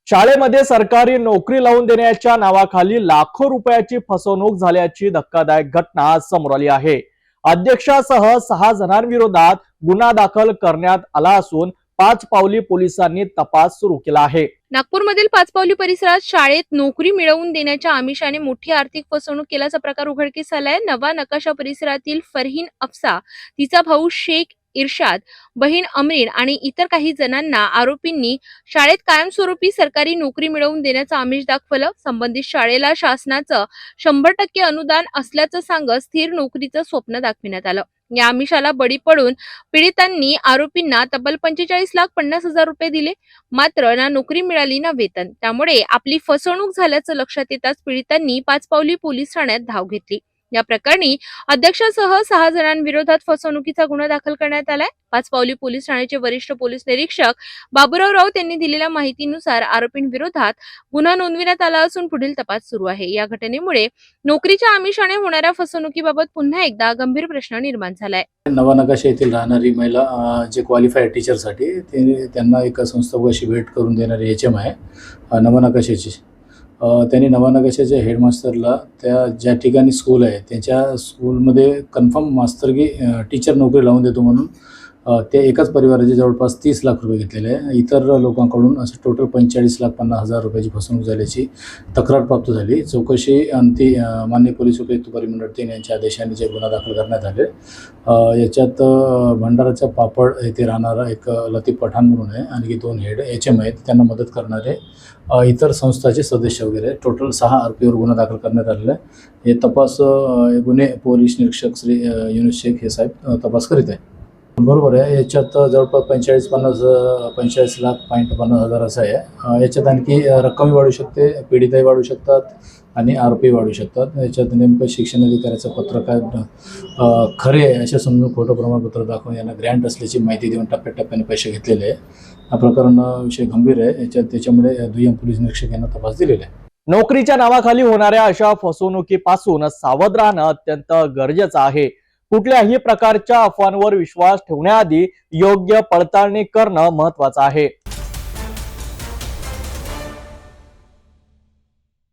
शाळेमध्ये सरकारी नोकरी लावून देण्याच्या नावाखाली लाखो रुपयाची फसवणूक झाल्याची धक्कादायक घटना समोर आली आहे। अध्यक्षासह 6 जणांविरोधात गुन्हा दाखल करण्यात आला असून पाचपावली पोलिसांनी तपास सुरू केला आहे। नागपूरमधील पाचपावली परिसरात शाळेत नोकरी मिळवून देण्याच्या आमिषाने मोठी आर्थिक फसवणूक केल्याचा प्रकार उघडकीस आलाय। नवा नकाशा परिसरातील फरहीन अफसा, तिचा भाऊ शेख इर्शाद, बहीण अमरीन आणि इतर काही जणांना आरोपींनी शाळेत कायमस्वरूपी सरकारी नोकरी मिळवून देण्याचं आमिष दाखवलं। संबंधित शाळेला शासनाचं 100% अनुदान असल्याचं सांगत स्थिर नोकरीचं स्वप्न दाखविण्यात आलं। या आमिषाला बळी पडून पीडितांनी आरोपींना तब्बल 45,50,000 रुपये दिले, मात्र ना नोकरी मिळाली ना वेतन। त्यामुळे आपली फसवणूक झाल्याचं लक्षात येताच पीडितांनी पाचपावली पोलीस ठाण्यात धाव घेतली। या प्रकरणी अध्यक्षासह 6 जणांविरोधात फसवणुकीचा गुन्हा दाखल करण्यात आलाय। पाचपावली पोलीस ठाण्याचे वरिष्ठ पोलीस निरीक्षक बाबूराव राऊत यांनी दिलेल्या माहितीनुसार आरोपींविरोधात गुन्हा नोंदविण्यात आला असून पुढील तपास सुरू आहे। या घटनेमुळे नोकरीच्या आमिषाने होणाऱ्या फसवणुकीबाबत पुन्हा एकदा गंभीर प्रश्न निर्माण झालाय। नवा नकाशा येथील राहणारी महिला जे क्वालिफाईड टीचरसाठी त्यांना एक संस्थापकाशी भेट करून देणारी HM आहे नवा नकाशाची। त्यांनी नवा नकाशाच्या हेडमास्टरला त्या ज्या ठिकाणी स्कूल आहे त्यांच्या स्कूलमध्ये कन्फर्म मास्तर की टीचर नोकरी लावून देतो म्हणून ते एकाच परिवाराचे जवळपास 30 लाख रुपये घेतलेले आहे। इतर लोकांकडून असं टोटल 45,50,000 रुपयाची फसवणूक झाल्याची तक्रार प्राप्त झाली। चौकशी अंती मान्य पोलीस उपायुक्त परिमंडळ 3 यांच्या आदेशाने जे गुन्हा दाखल करण्यात आले। याच्यात भंडाराच्या पापड येथे राहणारा एक लतीफ पठाण म्हणून आहे, आणखी 2 हेड HM आहेत, त्यांना मदत करणारे इतर संस्थाचे सदस्य वगैरे टोटल 6 आरोपीवर गुन्हा दाखल करण्यात आलेला आहे। हे तपास गुन्हे पोलीस निरीक्षक श्री युनुस शेख हे साहेब तपास करीत आहे। बरोबर आहे, याच्यात जवळपास 45,50,000 असं आहे। याच्यात आणखी रक्कमही वाढू शकते, पीडिताही वाढू शकतात आणि आरोपी वाढू शकतात। याच्यात नेमकं शिक्षण अधिकाऱ्याचं पत्रकार खरे आहे अशा समजून खोटं प्रमाणपत्र दाखवून यांना ग्रँट असल्याची माहिती देऊन टप्प्याटप्प्याने पैसे घेतलेले आहे। हा प्रकरण विषय गंभीर आहे, त्याच्यामुळे दुय्यम पोलीस निरीक्षक यांना तपास दिलेला आहे। नोकरीच्या नावाखाली होणाऱ्या अशा फसवणुकीपासून सावध राहणं अत्यंत गरजेचं आहे। कुठल्याही प्रकारच्या अफवांवर विश्वास ठेवण्याआधी योग्य पडताळणी करणं महत्त्वाचं आहे।